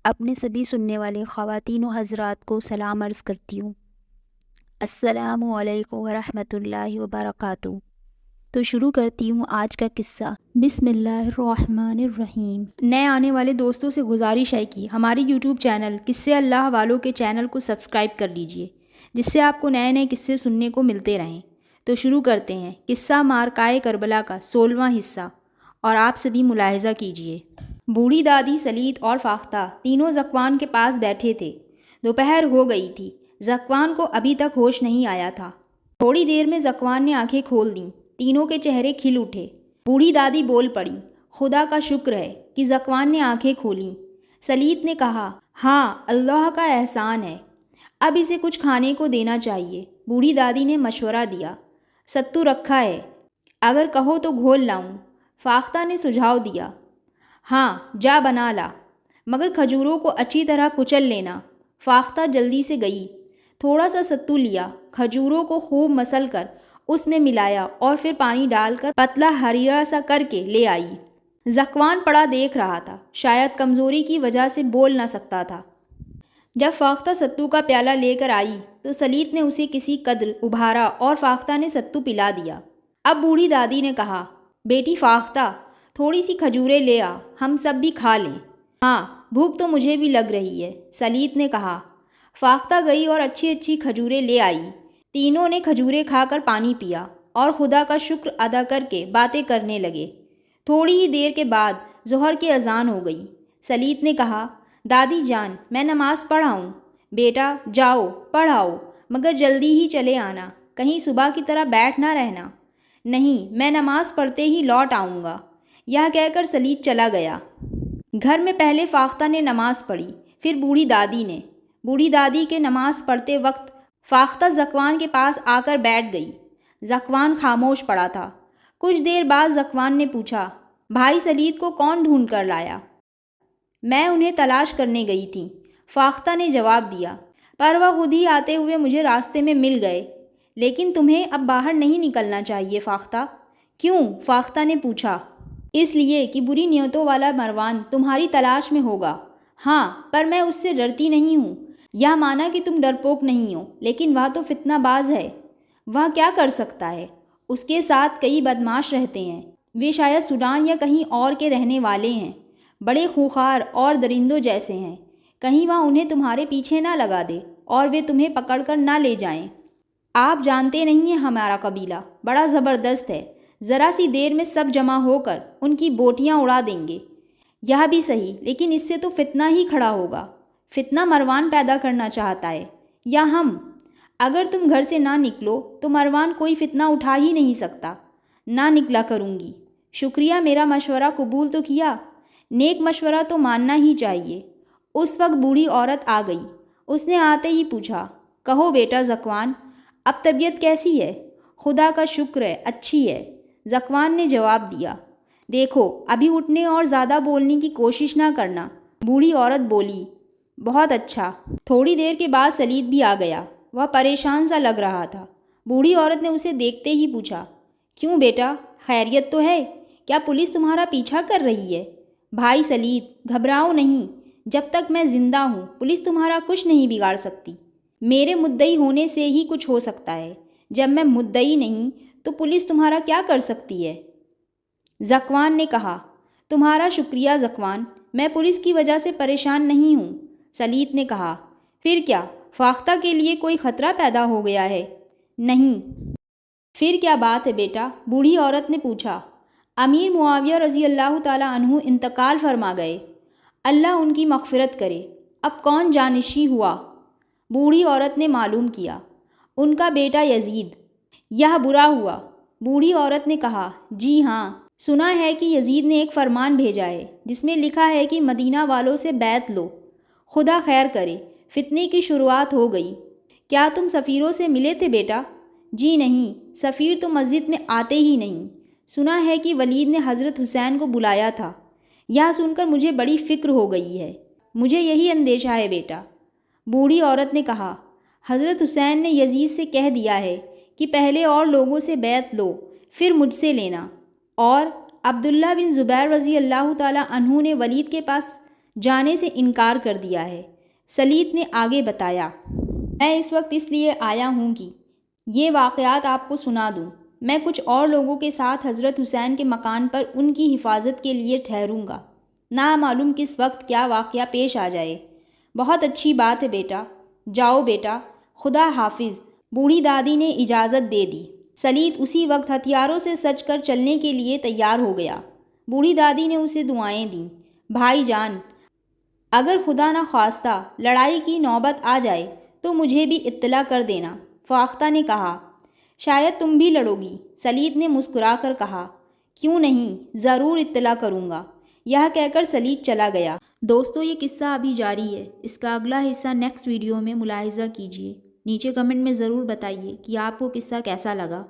اپنے سبھی سننے والے خواتین و حضرات کو سلام عرض کرتی ہوں۔ السلام علیکم ورحمۃ اللہ وبرکاتہ۔ تو شروع کرتی ہوں آج کا قصہ۔ بسم اللہ الرحمن الرحیم۔ نئے آنے والے دوستوں سے گزارش ہے کہ ہماری یوٹیوب چینل قصے اللہ والوں کے چینل کو سبسکرائب کر لیجئے، جس سے آپ کو نئے نئے قصے سننے کو ملتے رہیں۔ تو شروع کرتے ہیں قصہ معرکہ کربلا کا 16واں حصہ، اور آپ سبھی ملاحظہ کیجئے۔ بوڑھی دادی، سلیط اور فاختہ تینوں ذکوان کے پاس بیٹھے تھے۔ دوپہر ہو گئی تھی۔ ذکوان کو ابھی تک ہوش نہیں آیا تھا۔ تھوڑی دیر میں ذکوان نے آنکھیں کھول دیں۔ تینوں کے چہرے کھل اٹھے۔ بوڑھی دادی بول پڑی، خدا کا شکر ہے کہ ذکوان نے آنکھیں کھولیں۔ سلیط نے کہا، ہاں، اللہ کا احسان ہے، اب اسے کچھ کھانے کو دینا چاہیے۔ بوڑھی دادی نے مشورہ دیا، ستو رکھا ہے، اگر کہو تو گھول لاؤں۔ فاختہ نے سجھاؤ دیا، ہاں، جا بنا لا، مگر کھجوروں کو اچھی طرح کچل لینا۔ فاختہ جلدی سے گئی، تھوڑا سا ستو لیا، کھجوروں کو خوب مسل کر اس میں ملایا اور پھر پانی ڈال کر پتلا ہریرا سا کر کے لے آئی۔ ذکوان پڑا دیکھ رہا تھا، شاید کمزوری کی وجہ سے بول نہ سکتا تھا۔ جب فاختہ ستو کا پیالہ لے کر آئی تو سلیط نے اسے کسی قدر ابھارا اور فاختہ نے ستو پلا دیا۔ اب بوڑھی دادی نے کہا، بیٹی فاختہ، تھوڑی سی کھجوریں لے آ، ہم سب بھی کھا لیں۔ ہاں، بھوک تو مجھے بھی لگ رہی ہے، سلیط نے کہا۔ فاختہ گئی اور اچھی اچھی کھجوریں لے آئی۔ تینوں نے کھجوریں کھا کر پانی پیا اور خدا کا شکر ادا کر کے باتیں کرنے لگے۔ تھوڑی ہی دیر کے بعد ظہر کی اذان ہو گئی۔ سلیط نے کہا، دادی جان، میں نماز پڑھاؤں؟ بیٹا جاؤ پڑھ آؤ، مگر جلدی ہی چلے آنا، کہیں صبح کی طرح بیٹھ نہ رہنا۔ نہیں، میں نماز پڑھتے ہی لوٹ آؤں گا، یہ کہہ کر سلیط چلا گیا۔ گھر میں پہلے فاختہ نے نماز پڑھی، پھر بوڑھی دادی نے۔ بوڑھی دادی کے نماز پڑھتے وقت فاختہ ذکوان کے پاس آ کر بیٹھ گئی۔ ذکوان خاموش پڑا تھا۔ کچھ دیر بعد ذکوان نے پوچھا، بھائی سلیط کو کون ڈھونڈ کر لایا؟ میں انہیں تلاش کرنے گئی تھی، فاختہ نے جواب دیا، پر وہ خود ہی آتے ہوئے مجھے راستے میں مل گئے۔ لیکن تمہیں اب باہر نہیں نکلنا چاہیے فاختہ۔ کیوں؟ فاختہ نے پوچھا۔ اس لیے کہ بری نیتوں والا مروان تمہاری تلاش میں ہوگا۔ ہاں، پر میں اس سے ڈرتی نہیں ہوں۔ یہ مانا کہ تم ڈرپوک نہیں ہو، لیکن وہ تو فتنہ باز ہے۔ وہ کیا کر سکتا ہے؟ اس کے ساتھ کئی بدماش رہتے ہیں، وہ شاید سوڈان یا کہیں اور کے رہنے والے ہیں، بڑے خوخار اور درندوں جیسے ہیں، کہیں وہ انہیں تمہارے پیچھے نہ لگا دے اور وہ تمہیں پکڑ کر نہ لے جائیں۔ آپ جانتے نہیں ہیں ہمارا قبیلہ بڑا زبردست ہے، ذرا سی دیر میں سب جمع ہو کر ان کی بوٹیاں اڑا دیں گے۔ یہ بھی صحیح، لیکن اس سے تو فتنہ ہی کھڑا ہوگا۔ فتنہ مروان پیدا کرنا چاہتا ہے یا ہم؟ اگر تم گھر سے نہ نکلو تو مروان کوئی فتنہ اٹھا ہی نہیں سکتا۔ نہ نکلا کروں گی۔ شکریہ، میرا مشورہ قبول تو کیا۔ نیک مشورہ تو ماننا ہی چاہیے۔ اس وقت بوڑھی عورت آ گئی۔ اس نے آتے ہی پوچھا، کہو بیٹا ذکوان، اب طبیعت کیسی ہے؟ خدا کا شکر ہے، اچھی ہے، ذکوان نے جواب دیا۔ دیکھو، ابھی اٹھنے اور زیادہ بولنے کی کوشش نہ کرنا۔ بوڑھی عورت بولی، بہت اچھا۔ تھوڑی دیر کے بعد سلیط بھی آ گیا۔ وہ پریشان سا لگ رہا تھا۔ بوڑھی عورت نے اسے دیکھتے ہی پوچھا، کیوں بیٹا، خیریت تو ہے؟ کیا پولیس تمہارا پیچھا کر رہی ہے؟ بھائی سلیط، گھبراؤ نہیں، جب تک میں زندہ ہوں پولیس تمہارا کچھ نہیں بگاڑ سکتی۔ میرے مدعی ہونے سے ہی کچھ ہو سکتا ہے، جب میں مدعی نہیں تو پولیس تمہارا کیا کر سکتی ہے؟ ذکوان نے کہا، تمہارا شکریہ ذکوان، میں پولیس کی وجہ سے پریشان نہیں ہوں۔ سلیط نے کہا، پھر کیا فاختہ کے لیے کوئی خطرہ پیدا ہو گیا ہے؟ نہیں۔ پھر کیا بات ہے بیٹا؟ بوڑھی عورت نے پوچھا۔ امیر معاویہ رضی اللہ تعالیٰ عنہ انتقال فرما گئے، اللہ ان کی مغفرت کرے۔ اب کون جانشین ہوا؟ بوڑھی عورت نے معلوم کیا، ان کا بیٹا یزید۔ یہ برا ہوا، بوڑھی عورت نے کہا، جی ہاں، سنا ہے کہ یزید نے ایک فرمان بھیجا ہے جس میں لکھا ہے کہ مدینہ والوں سے بیعت لو، خدا خیر کرے۔ فتنے کی شروعات ہو گئی۔ کیا تم سفیروں سے ملے تھے بیٹا؟ جی نہیں، سفیر تو مسجد میں آتے ہی نہیں۔ سنا ہے کہ ولید نے حضرت حسین کو بلایا تھا، یہ سن کر مجھے بڑی فکر ہو گئی ہے، مجھے یہی اندیشہ ہے بیٹا۔ بوڑھی عورت نے کہا، حضرت حسین نے یزید سے کہہ دیا ہے کہ پہلے اور لوگوں سے بیعت لو، پھر مجھ سے لینا، اور عبداللہ بن زبیر رضی اللہ تعالیٰ عنہ نے ولید کے پاس جانے سے انکار کر دیا ہے۔ سلیط نے آگے بتایا، میں اس وقت اس لیے آیا ہوں کہ یہ واقعات آپ کو سنا دوں۔ میں کچھ اور لوگوں کے ساتھ حضرت حسین کے مکان پر ان کی حفاظت کے لیے ٹھہروں گا، نامعلوم کس وقت کیا واقعہ پیش آ جائے۔ بہت اچھی بات ہے بیٹا، جاؤ بیٹا، خدا حافظ۔ بوڑھی دادی نے اجازت دے دی۔ سلیط اسی وقت ہتھیاروں سے سج کر چلنے کے لیے تیار ہو گیا۔ بوڑھی دادی نے اسے دعائیں دیں۔ بھائی جان، اگر خدا نہ خواستہ لڑائی کی نوبت آ جائے تو مجھے بھی اطلاع کر دینا، فاختہ نے کہا۔ شاید تم بھی لڑو گی، سلیط نے مسکرا کر کہا۔ کیوں نہیں، ضرور اطلاع کروں گا۔ یہ کہہ کر سلیط چلا گیا۔ دوستو، یہ قصہ ابھی جاری ہے، اس کا اگلا حصہ نیکسٹ ویڈیو میں ملاحظہ کیجیے۔ نیچے کمنٹ میں ضرور بتائیے کہ آپ کو قصہ کیسا لگا۔